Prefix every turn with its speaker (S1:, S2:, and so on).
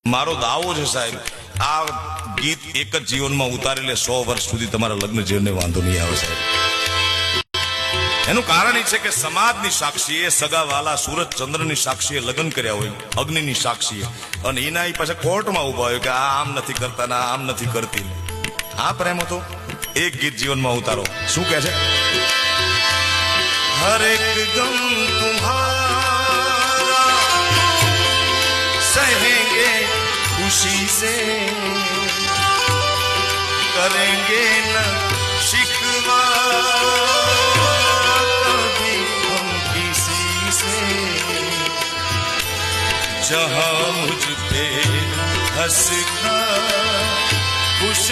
S1: મારો દાવો છે સાહેબ, આ ગીત એક જ જીવનમાં ઉતારી લે 100 વર્ષ સુધી તમારા લગ્ન જીવનને વાંધો નહીં આવે સાહેબ. એનું કારણ એ છે કે સમાજની સાક્ષીએ, સગાવાલા સૂરજ ચંદ્રની સાક્ષીએ લગ્ન કર્યા હોય, અગ્નિની સાક્ષીએ, અને એના પાછા કોર્ટમાં ઉભા હોય કે આ આમ નથી કરતા ને આમ નથી કરતી. આ પ્રેમ હતો. એક ગીત જીવનમાં ઉતારો. શું કહે છે? હર એક ગમ તુમ્હારા સહેંગે खुशी से करेंगे न शिकवा कभी हम किसी से जहां मुझ पे हंस खुश